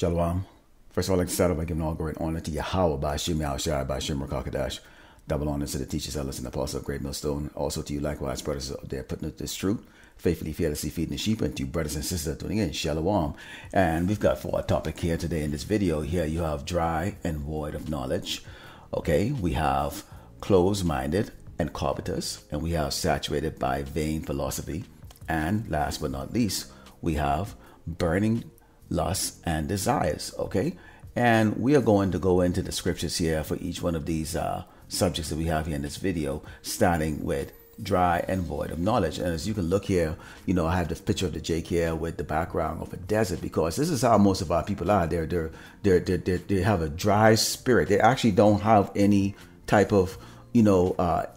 Shalom. First of all, I'd like to start off by giving all great honor to Yahweh by Shem Yahushai by Shem Rakakadash. Double honor to the teachers, elders, and apostles of Great Millstone. Also to you likewise, brothers out there putting out this truth, faithfully, fearlessly feeding the sheep, and to you brothers and sisters tuning in. Shalom. And we've got for our topic here today in this video. Here you have dry and void of knowledge. Okay, we have closed-minded and covetous, and we have saturated by vain philosophy. And last but not least, we have burning lusts and desires. Okay, and we are going to go into the scriptures here for each one of these subjects that we have here in this video, starting with dry and void of knowledge. And as you can look here, you know, I have this picture of the Jake here with the background of a desert, because this is how most of our people are. They have a dry spirit. They actually don't have any type of, you know, a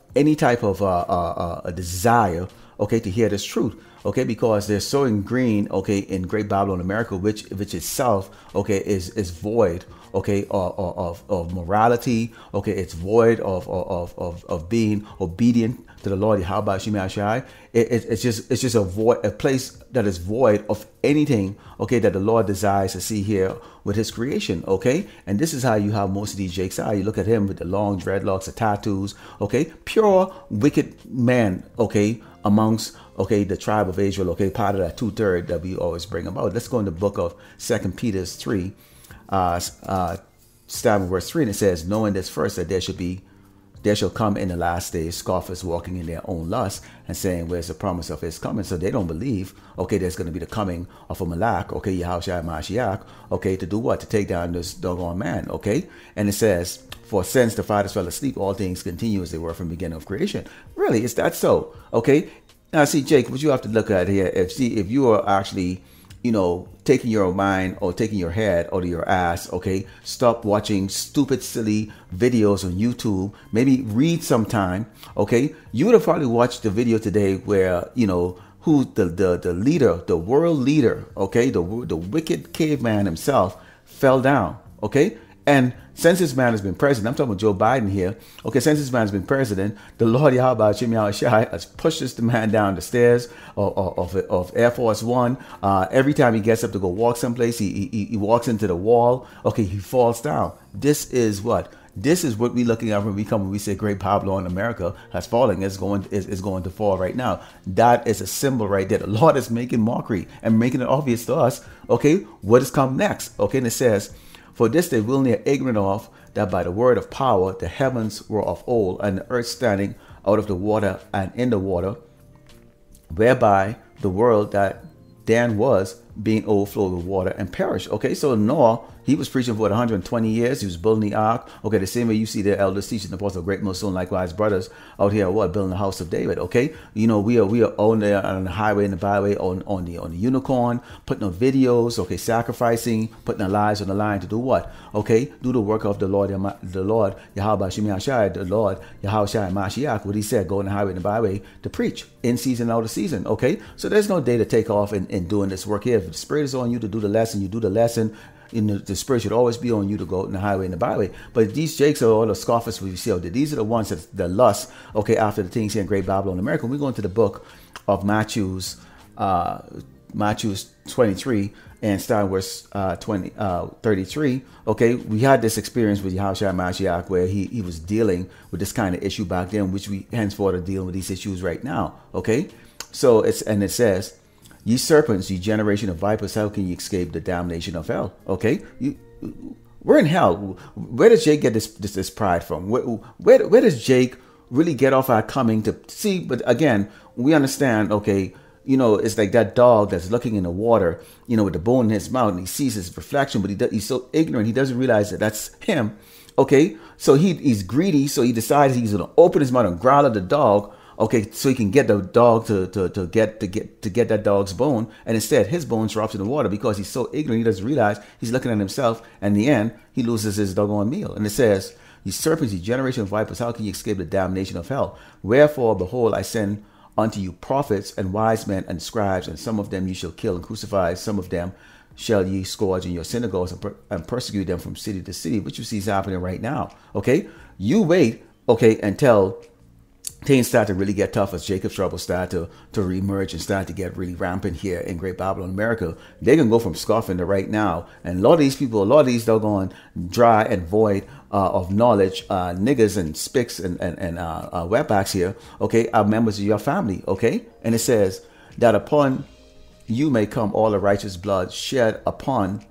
desire, okay, to hear this truth. Okay, because they're so ingrained, okay, in Great Babylon America, which itself, okay, is void, okay, of morality, okay, it's void of being obedient to the Lord Yahweh Shema Shai. It's just a place that is void of anything, okay, that the Lord desires to see here with His creation, okay. And this is how you have most of these jakes are. You look at him with the long dreadlocks, the tattoos, okay, pure wicked man, okay, amongst, okay, the tribe of Israel, okay, part of that 2/3 that we always bring about. Let's go in the book of 2 Peter 3, starting verse 3, and it says, knowing this first, that there shall come in the last days scoffers walking in their own lust and saying, where's the promise of His coming? So they don't believe, okay, there's going to be the coming of a Malak, okay, Yahushua Mashiach, okay, to do what? To take down this doggone man, okay? And it says, for since the fathers fell asleep, all things continue as they were from the beginning of creation. Really, is that so? Okay. Now, see, Jake, what you have to look at here, if you are actually, you know, taking your mind or taking your head out of your ass, okay, stop watching stupid, silly videos on YouTube. Maybe read sometime, okay. You would have probably watched the video today where, you know, who the leader, the world leader, okay, the wicked caveman himself fell down, okay. And since this man has been president, I'm talking about Joe Biden here. Okay, since this man has been president, the Lord Yahweh Shem Yahushai has pushed this man down the stairs of Air Force One. Every time he gets up to go walk someplace, he walks into the wall. Okay, he falls down. This is what we're looking at when we say Great Babylon America has fallen. Is going to fall right now. That is a symbol right there. The Lord is making mockery and making it obvious to us. Okay, what is come next? Okay, and it says, for this they willingly are ignorant of, that by the word of power the heavens were of old, and the earth standing out of the water and in the water, whereby the world that then was being overflowed with water and perished. Okay, so Noah, he was preaching for 120 years. He was building the ark. Okay, the same way you see the elders teaching the apostle of Great Millstone, likewise brothers out here, building the house of David. Okay, you know, we are on the highway and the byway on the unicorn, putting on videos. Okay, sacrificing, putting our lives on the line to do what? Okay, do the work of the Lord Yahweh Shem Yahushai, the Lord Yahushua Mashiach. What He said, go on the highway and the byway to preach in season, out of season. Okay, so there's no day to take off in doing this work here. If the Spirit is on you to do the lesson, you do the lesson. The Spirit should always be on you to go in the highway and the byway. But these jakes are all the scoffers we see. These are the ones that the lust, okay, after the things here in Great Babylon America. We go into the book of Matthew's 23 and starting verse 33. Okay, we had this experience with Yahushua Mashiach where he was dealing with this kind of issue back then, which we henceforth are dealing with these issues right now. Okay, so it says, ye serpents, ye generation of vipers, how can ye escape the damnation of hell? Okay, we're in hell. Where does Jake get this pride from? Where does Jake really get off our coming to see? But again, we understand. Okay, you know, it's like that dog that's looking in the water, you know, with the bone in his mouth, and he sees his reflection, but he's so ignorant, he doesn't realize that that's him. Okay, so he's greedy, so he decides he's going to open his mouth and growl at the dog. Okay, so he can get the dog to get that dog's bone, and instead his bone drops in the water because he's so ignorant he doesn't realize he's looking at himself, and in the end he loses his doggone meal. And it says, ye serpents, ye generation of vipers, how can ye escape the damnation of hell? Wherefore, behold, I send unto you prophets and wise men and scribes, and some of them ye shall kill and crucify, some of them shall ye scourge in your synagogues and persecute them from city to city, which you see is happening right now. Okay, you wait, okay, until things start to really get tough as Jacob's trouble start to reemerge and start to get really rampant here in Great Babylon, America. They can go from scoffing to right now. And a lot of these people, a lot of these doggone dry and void of knowledge, niggas and spicks and wetbacks here, okay, are members of your family, okay? And it says that upon you may come all the righteous blood shed upon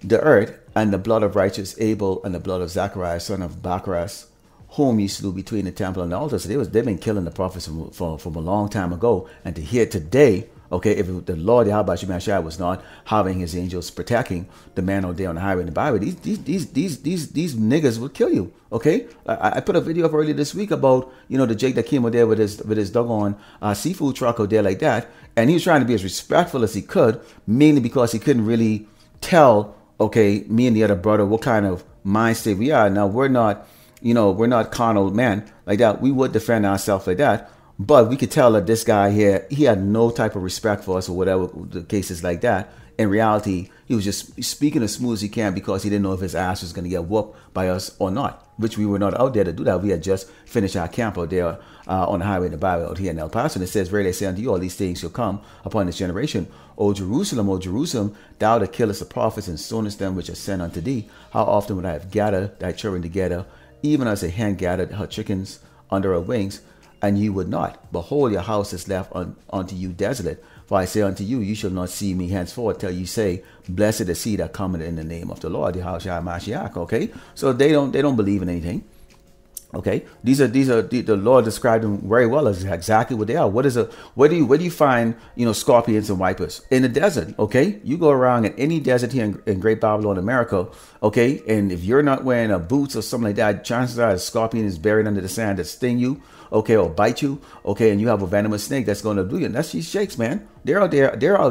the earth, and the blood of righteous Abel and the blood of Zacharias, son of Bachras, whom you slew between the temple and the altar. So they've been killing the prophets from a long time ago. And to hear today, okay, if the Lord Yahweh Shemashai was not having his angels protecting the man out there on the highway in the Bible, these niggas would kill you. Okay, I put a video up earlier this week about, you know, the Jake that came out there with his doggone seafood truck out there like that, and he was trying to be as respectful as he could, mainly because he couldn't really tell, okay, me and the other brother what kind of mind state we are. Now we're not, you know, we're not carnal men like that. We would defend ourselves like that. But we could tell that this guy here, he had no type of respect for us or whatever the case is like that. In reality, he was just speaking as smooth as he can because he didn't know if his ass was going to get whooped by us or not, which we were not out there to do that. We had just finished our camp out there on the highway in the Bible out here in El Paso. And it says, verily I say unto you, all these things shall come upon this generation. O Jerusalem, thou that killest the prophets and stonest them which are sent unto thee, how often would I have gathered thy children together, even as a hen gathered her chickens under her wings, and you would not. Behold, your house is left unto you desolate. For I say unto you, you shall not see me henceforth till you say, blessed is he that cometh in the name of the Lord, Yahushua Mashiach. Okay, so they don't believe in anything. Okay, these are the Lord described them very well as exactly what they are. Where do you find, you know, scorpions and vipers? In the desert. Okay, you go around in any desert here in Great Babylon, America. Okay, and if you're not wearing a boots or something like that, chances are a scorpion is buried under the sand that sting you, okay, or bite you, okay, and you have a venomous snake that's going to do you. And that's these shakes, man. They're out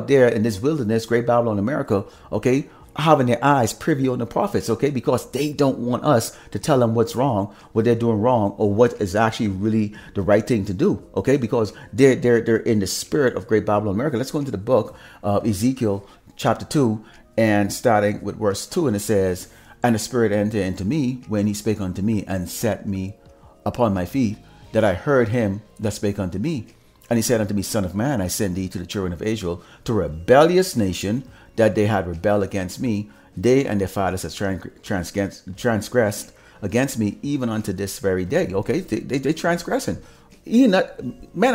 there in this wilderness, Great Babylon, America, okay, having their eyes privy on the prophets, okay, because they don't want us to tell them what's wrong, what they're doing wrong, or what is actually really the right thing to do, okay, because they're in the spirit of Great Babylon, America. Let's go into the book of Ezekiel chapter 2 and starting with verse 2, and it says, and the Spirit entered into me when he spake unto me and set me upon my feet, that I heard him that spake unto me. And he said unto me, Son of man, I send thee to the children of Israel, to a rebellious nation, that they had rebelled against me. They and their fathers have transgressed against me, even unto this very day. Okay, they transgressing. Men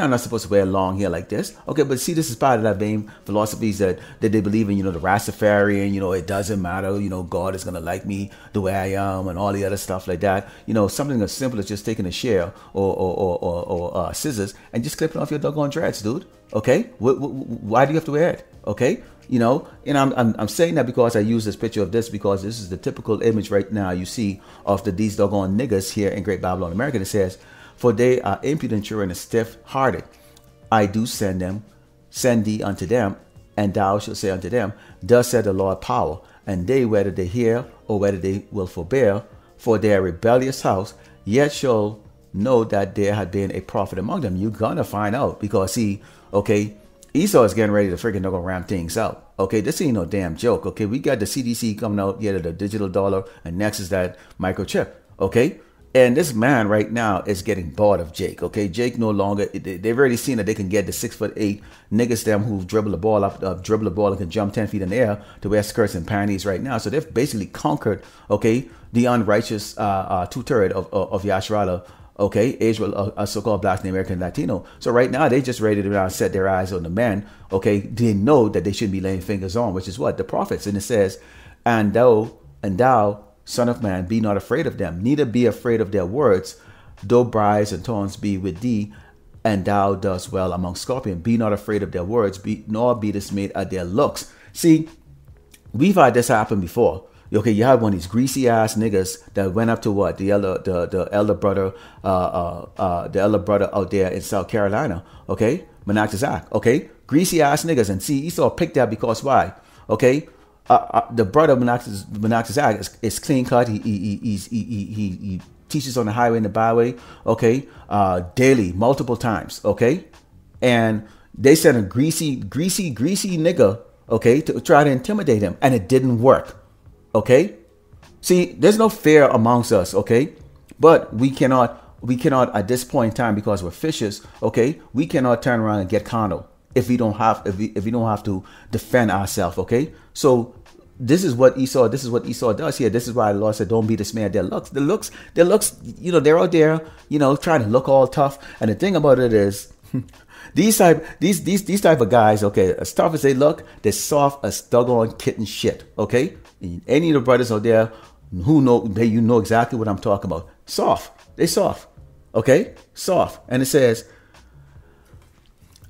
are not supposed to wear long hair like this. Okay, but see, this is part of that vain philosophies that they believe in, you know, the Rastafarian, you know, it doesn't matter, you know, God is going to like me the way I am and all the other stuff like that. You know, something as simple as just taking a shear or scissors and just clipping off your doggone dreads, dude. Okay, why do you have to wear it? Okay, you know, and I'm saying that because I use this picture of this because this is the typical image right now you see of these doggone niggas here in Great Babylon, America. It says, for they are impudent children and stiff-hearted. I do send thee unto them, and thou shalt say unto them, thus said the Lord power. And they, whether they hear or whether they will forbear, for their rebellious house, yet shall know that there had been a prophet among them. You're gonna find out because see, okay, Esau is getting ready to freaking gonna ram things out. Okay, this ain't no damn joke. Okay, we got the CDC coming out, yeah, the digital dollar, and next is that microchip. Okay. And this man right now is getting bored of Jake. Okay, Jake no longer. They've already seen that they can get the 6'8" niggas them who dribble the ball up, dribble the ball and can jump 10 feet in the air to wear skirts and panties right now. So they've basically conquered, okay, the unrighteous 2/3 of Yasharala, okay, Israel, a so-called Black American Latino. So right now they just ready to set their eyes on the men. Okay, they know that they shouldn't be laying fingers on, which is what the prophets. And it says, and thou. Son of man, be not afraid of them, neither be afraid of their words, though briars and thorns be with thee, and thou dost well among scorpions. Be not afraid of their words, nor be dismayed at their looks. See, we've had this happen before. Okay, you had one of these greasy ass niggas that went up to what the elder brother out there in South Carolina. Okay, Menachizak. Okay, greasy ass niggas, and see, Esau picked that because why? Okay. The brother Menachizak is clean cut. He teaches on the highway and the byway, okay, daily, multiple times, okay, and they sent a greasy nigga, okay, to try to intimidate him, and it didn't work, okay. See, there's no fear amongst us, okay, but we cannot we cannot at this point in time, because we're fishers, okay, we cannot turn around and get carnal if we don't have to defend ourselves, okay? So this is what Esau does here. This is why the Lord said, don't be dismayed. Their looks, you know, they're out there, you know, trying to look all tough. And the thing about it is, these type of guys, okay, as tough as they look, they're soft as doggone kitten shit, okay? Any of the brothers out there who know, you know exactly what I'm talking about. Soft. They soft, okay? Soft. And it says,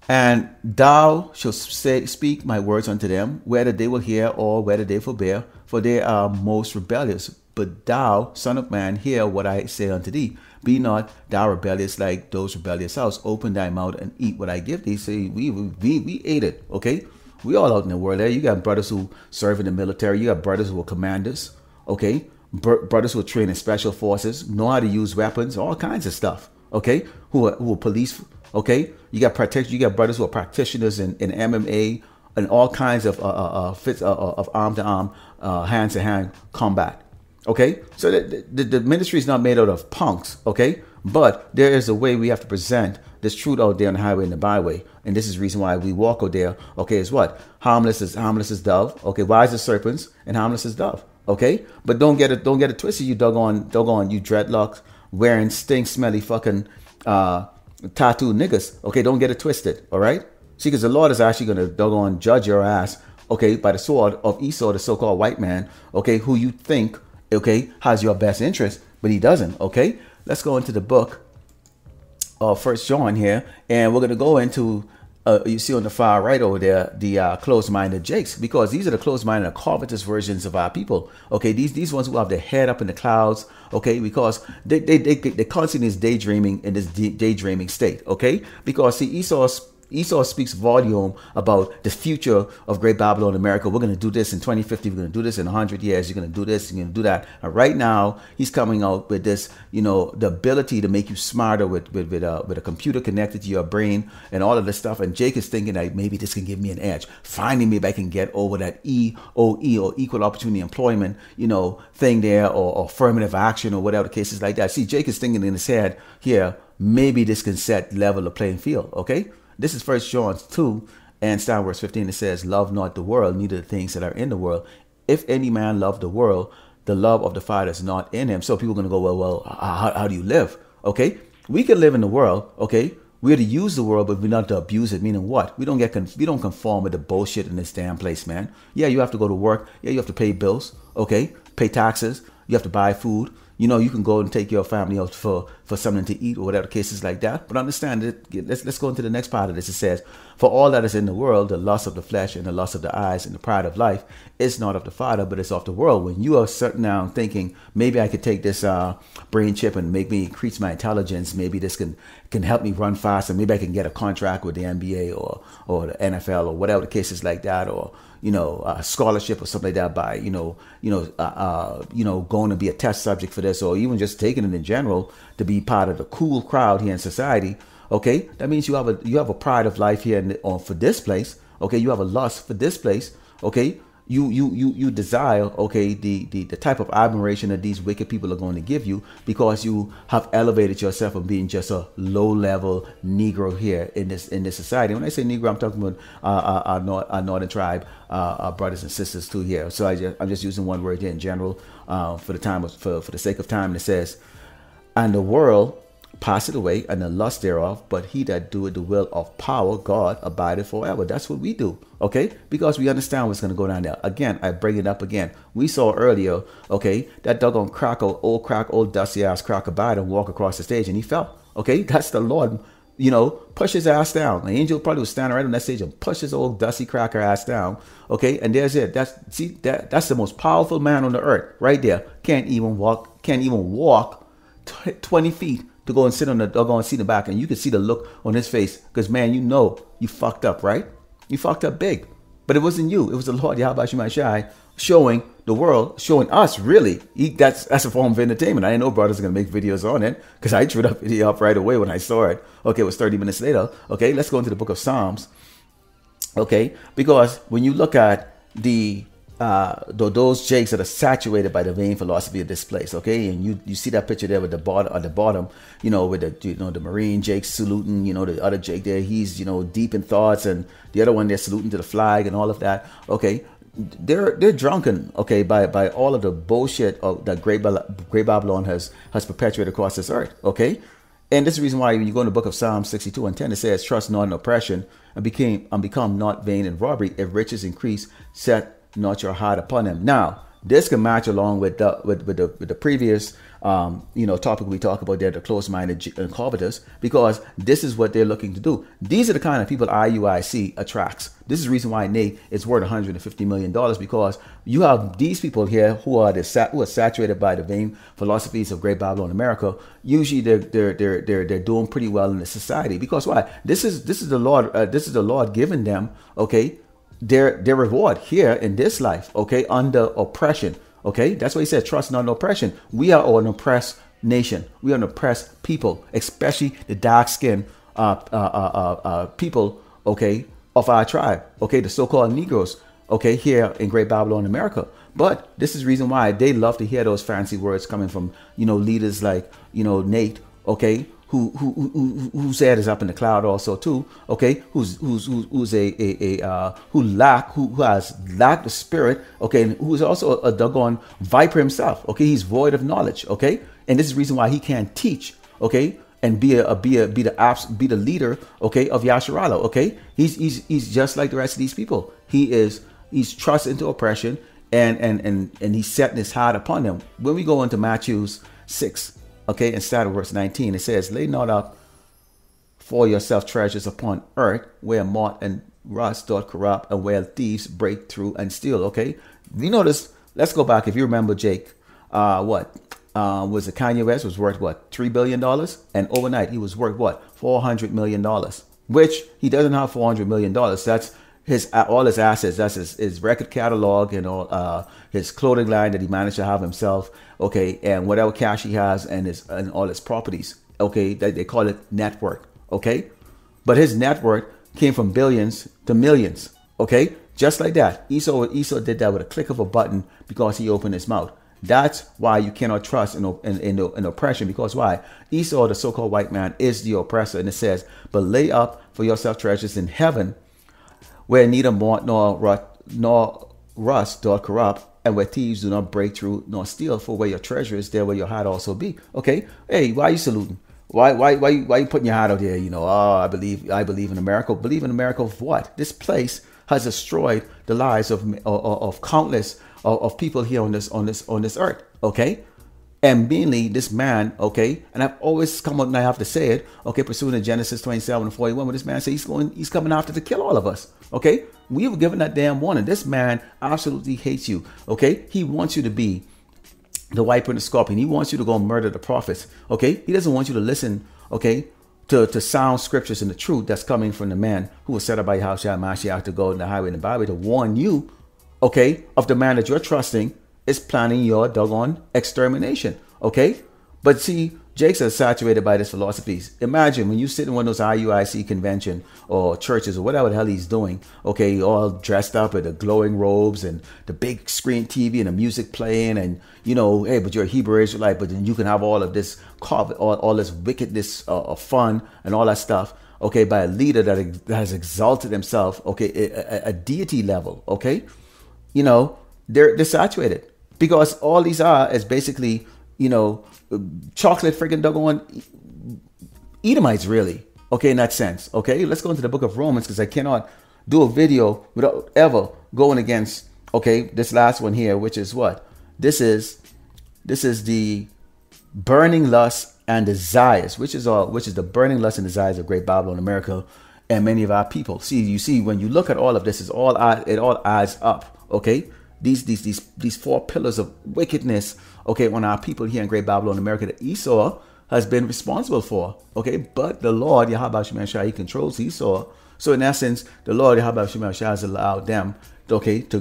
and thou shalt speak my words unto them, whether they will hear or whether they forbear, for they are most rebellious. But thou, son of man, hear what I say unto thee. Be not thou rebellious like those rebellious house. Open thy mouth and eat what I give thee. See, we ate it, okay? We all out in the world there. You got brothers who serve in the military. You got brothers who are commanders, okay? Brothers who are trained in special forces, know how to use weapons, all kinds of stuff, okay? Who are police, okay? You got brothers who are practitioners in MMA and all kinds of arm to arm, hand to hand combat. Okay, so the ministry is not made out of punks, okay? But there is a way we have to present this truth out there on the highway and the byway. And this is the reason why we walk out there, okay, is what? Harmless as dove, okay? Wise as serpents and harmless as dove, okay? But don't get it twisted, you doggone, you dreadlocks wearing smelly fucking tattooed niggas, okay? Don't get it twisted, all right? See, because the Lord is actually going to doggone judge your ass, okay, by the sword of Esau, the so-called white man, okay, who you think, okay, has your best interest, but he doesn't, okay? Let's go into the book of 1 John here, and we're going to go into, you see on the far right over there, the closed-minded Jakes, because these are the closed-minded, covetous versions of our people, okay? These ones who have their head up in the clouds, okay? Because they constantly is daydreaming in this daydreaming state, okay? Because, see, Esau speaks volume about the future of Great Babylon America. We're going to do this in 2050. We're going to do this in 100 years. You're going to do this. You're going to do that. And right now, he's coming out with this, you know, the ability to make you smarter with a computer connected to your brain and all of this stuff. And Jake is thinking that maybe this can give me an edge. Finally, maybe I can get over that EOE or equal opportunity employment, you know, thing there, or affirmative action or whatever the case is like that. See, Jake is thinking in his head here, maybe this can set level the playing field. Okay. This is 1 John 2 and starting verse 15. It says, love not the world, neither the things that are in the world. If any man love the world, the love of the Father is not in him. So people are going to go, well, how do you live? Okay, we can live in the world. Okay, we're to use the world, but we're not to abuse it. Meaning what? We don't conform with the bullshit in this damn place, man. Yeah, you have to go to work. Yeah, you have to pay bills. Okay, pay taxes. You have to buy food. You know, you can go and take your family out for something to eat or whatever cases like that. But understand it. Let's go into the next part of this. It says, for all that is in the world, the lust of the flesh and the lust of the eyes and the pride of life is not of the Father, but it's of the world. When you are sitting down thinking, maybe I could take this brain chip and make me increase my intelligence. Maybe this can help me run faster. Maybe I can get a contract with the NBA or the NFL or whatever the cases like that, or you know, a scholarship or something like that by, going to be a test subject for this, or even just taking it in general to be part of the cool crowd here in society. Okay, that means you have a pride of life here for this place. Okay, you have a lust for this place. Okay, you desire, okay, the type of admiration that these wicked people are going to give you, because you have elevated yourself from being just a low level Negro here in this society. When I say Negro, I'm talking about our northern tribe, our brothers and sisters too here. So I'm just using one word here in general for the sake of time. And it says, and the world passeth away, and the lust thereof, but he that doeth the will of power, God, abideth forever. That's what we do, okay? Because we understand what's going to go down there. Again, I bring it up again. We saw earlier, okay, that doggone old dusty ass cracker bite and walk across the stage, and he fell, okay? That's the Lord, push his ass down. The angel probably was standing right on that stage and push his old dusty cracker ass down, okay? And there's it. That's the most powerful man on the earth right there. Can't even walk 20 feet to go and sit on the doggone seat in the back, and you can see the look on his face, because man, you fucked up, right? You fucked up big. But it wasn't you, it was the Lord Yahweh Shai showing the world, showing us really. That's a form of entertainment. I didn't know brothers are gonna make videos on it, because I threw that video up right away when I saw it. Okay, it was 30 minutes later. Okay, let's go into the book of Psalms. Okay, because when you look at the those jakes that are saturated by the vain philosophy of this place, okay? And you see that picture there with the bottom at the bottom, with the Marine Jake saluting, the other Jake there, he's deep in thoughts, and the other one they're saluting to the flag and all of that, okay? They're drunken, okay, by all of the bullshit that Great Babylon has perpetuated across this earth, okay? And this is the reason why when you go in the book of Psalm 62:10, it says, "Trust not in oppression, and become not vain in robbery. If riches increase, set not your heart upon them." Now, this can match along with the previous topic we talked about there, the close-minded and covetous, because this is what they're looking to do. These are the kind of people IUIC attracts. This is the reason why Nate is worth $150 million, because you have these people here who are saturated by the vain philosophies of Great Babylon America. Usually they're doing pretty well in the society, because why? This is the Lord giving them, okay, their reward here in this life, okay, under oppression, okay. That's why he said, "Trust not in oppression." We are an oppressed nation. We are an oppressed people, especially the dark-skinned people, okay, of our tribe, okay, the so-called Negroes, okay, here in Great Babylon, America. But this is the reason why they love to hear those fancy words coming from leaders like Nate, okay, who said is up in the cloud also too, okay, who has lacked the spirit, okay, and who's also a doggone viper himself, okay, he's void of knowledge, okay, and this is the reason why he can't teach, okay, and be the leader, okay, of Yasharala, okay. He's just like the rest of these people. He's thrust into oppression, and he's setting his heart upon them. When we go into Matthew's 6. Okay, and start of verse 19, it says, "Lay not up for yourself treasures upon earth, where moth and rust doth corrupt, and where thieves break through and steal." Okay, you notice. Let's go back. If you remember, Jake, was it Kanye West was worth what, $3 billion, and overnight he was worth what, $400 million, which he doesn't have $400 million. That's all his assets. That's his record catalog and all his clothing line that he managed to have himself. Okay, and whatever cash he has and all his properties. Okay, they call it net worth. Okay, but his net worth came from billions to millions. Okay, just like that. Esau did that with a click of a button because he opened his mouth. That's why you cannot trust in oppression, because why? Esau, the so-called white man, is the oppressor, and it says, "But lay up for yourself treasures in heaven, where neither moth nor rust doth corrupt, and where thieves do not break through nor steal. For where your treasure is, there will your heart also be." Okay, hey, why are you saluting? Why you putting your heart out there? I believe in America. Believe in America of what? This place has destroyed the lives of countless of people here on this earth. Okay. And mainly this man, okay, and I've always come up and I have to say it, okay, pursuing the Genesis 27:41, when this man says he's coming after to kill all of us, okay? We were given that damn warning. This man absolutely hates you, okay? He wants you to be the viper and the scorpion. He wants you to go and murder the prophets, okay? He doesn't want you to listen, okay, to sound scriptures and the truth that's coming from the man who was set up by Yahushua Mashiach to go in the highway and the byway to warn you, okay, of the man that you're trusting is planning your doggone extermination, okay? But see, Jake's are saturated by these philosophies. Imagine when you sit in one of those IUIC convention or churches or whatever the hell he's doing, okay, all dressed up with the glowing robes and the big screen TV and the music playing, and hey, but you're a Hebrew Israelite, but then you can have all of this, all this wickedness of fun and all that stuff, okay, by a leader that has exalted himself, okay, a deity level, okay? They're saturated. Because all these are is basically, chocolate freaking doggone Edomites, really. Okay, in that sense. Okay, let's go into the book of Romans, because I cannot do a video without ever going against, okay, this last one here, which is what? This is the burning lust and desires, which is the burning lust and desires of Great Babylon America and many of our people. You see, when you look at all of this, it all adds up, okay? These four pillars of wickedness, okay, on our people here in Great Babylon America that Esau has been responsible for, okay? But the Lord, Yahweh Shemel Shai, he controls Esau. So in essence, the Lord, Yahweh Shemel Shai, has allowed them, okay, to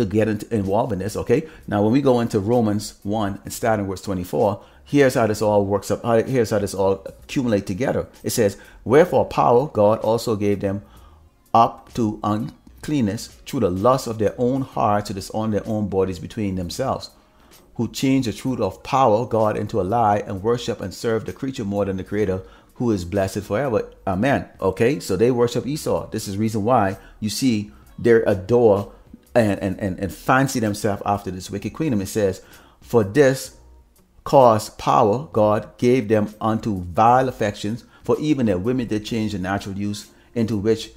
get involved in this, okay? Now, when we go into Romans 1 and start in verse 24, here's how this all works up. Here's how this all accumulates together. It says, "Wherefore power God also gave them up to cleanness through the lust of their own heart to dishonor their own bodies between themselves, who change the truth of power, God, into a lie and worship and serve the creature more than the Creator, who is blessed forever. Amen. Okay, so they worship Esau. This is the reason why you see they adore and fancy themselves after this wicked queen. It says, for this cause power, God gave them unto vile affections, for even their women did change the natural use into which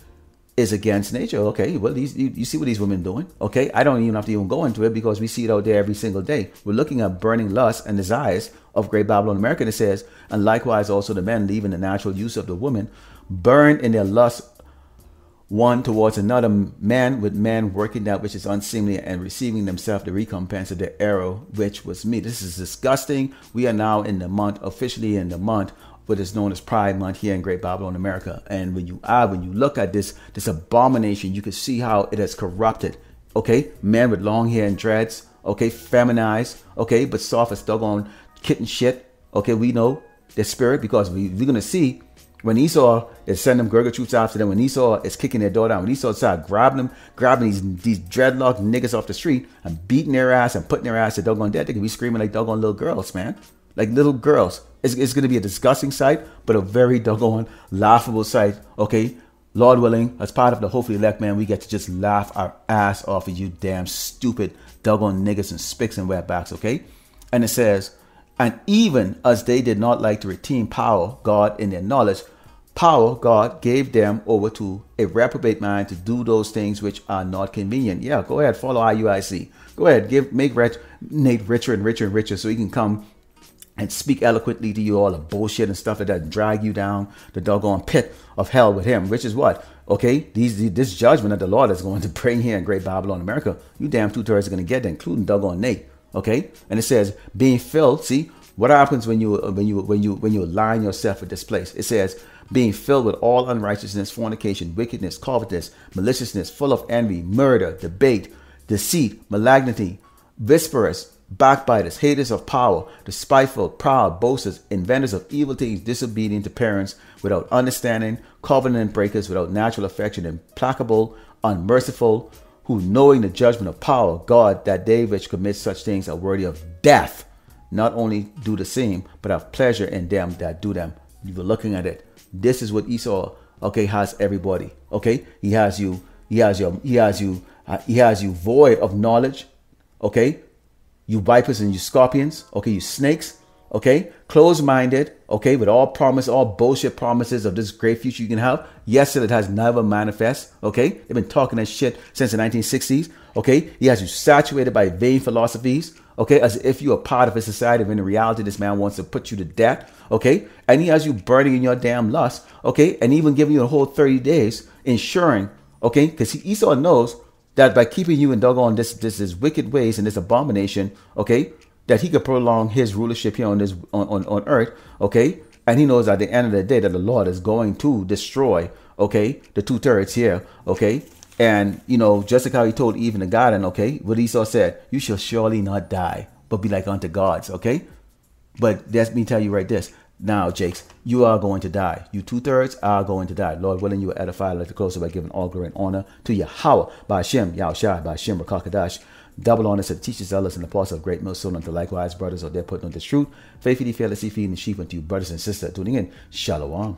is against nature. Okay, well, you see what these women doing. Okay, I don't even have to even go into it because we see it out there every single day. We're looking at burning lust and desires of Great Babylon America. It says, and likewise also the men, leaving the natural use of the woman, burn in their lust one towards another, man with man, working that which is unseemly and receiving themselves the recompense of their error, which was me. This is disgusting. We are now in the month, officially in the month, what is known as Pride Month here in Great Babylon America. And when you look at this abomination, you can see how it has corrupted. Okay, men with long hair and dreads. Okay, feminized. Okay, but soft as doggone kitten shit. Okay, we know their spirit because we're gonna see when Esau is sending them Gurga troops after them, when Esau is kicking their door down, when Esau started grabbing these dreadlock niggas off the street and beating their ass and putting their ass to doggone death, they can be screaming like doggone little girls, man. Like little girls. It's going to be a disgusting sight, but a very doggone laughable sight. Okay, Lord willing, as part of the hopefully elect, man, we get to just laugh our ass off of you damn stupid doggone niggas and spicks and wetbacks. Okay, and it says, and even as they did not like to retain power, God, in their knowledge, power, God gave them over to a reprobate mind to do those things which are not convenient. Yeah, go ahead, follow IUIC. Go ahead, make Nate richer and richer and richer so he can come and speak eloquently to you all the bullshit and stuff like that, and drag you down the doggone pit of hell with him, which is what? Okay, this judgment that the Lord is going to bring here in Great Babylon America, you damn 2/3 are going to get, including doggone Nate. Okay, and it says being filled. See what happens when you align yourself with this place. It says being filled with all unrighteousness, fornication, wickedness, covetousness, maliciousness, full of envy, murder, debate, deceit, malignity, whisperers, backbiters, haters of power, despiteful, proud, boasters, inventors of evil things, disobedient to parents, without understanding, covenant breakers, without natural affection, implacable, unmerciful, who knowing the judgment of power, God, that they which commit such things are worthy of death, not only do the same, but have pleasure in them that do them. You were looking at it. This is what Esau, okay, has everybody. Okay, he has you void of knowledge. Okay, you vipers and you scorpions. Okay, you snakes. Okay, closed-minded. Okay, with all promise, all bullshit promises of this great future you can have. Yes, it has never manifest. Okay, they've been talking that shit since the 1960s. Okay, he has you saturated by vain philosophies. Okay, as if you are part of a society when in reality this man wants to put you to death. Okay, and he has you burning in your damn lust. Okay, and even giving you a whole 30 days, ensuring. Okay, because Esau knows that by keeping you in doggone this wicked ways and this abomination. Okay, that he could prolong his rulership here on this on earth. Okay, and he knows at the end of the day that the Lord is going to destroy. Okay, the 2/3 here. Okay. And, you know, just like how he told Eve in the garden, okay, what Esau said, you shall surely not die, but be like unto gods, okay? But let me tell you right this. Now, Jakes, you are going to die. You 2/3 are going to die. Lord willing, you will edify like the closer by giving all glory and honor to Yahweh, by Hashem, Yahushua, by Hashem, Rakakadash. Double honor to the teachers, elders, and apostles of great millstone unto likewise brothers or there putting on this truth. Faithfully, fearlessly feeding the sheep unto you, brothers and sisters, tuning in. Shalom.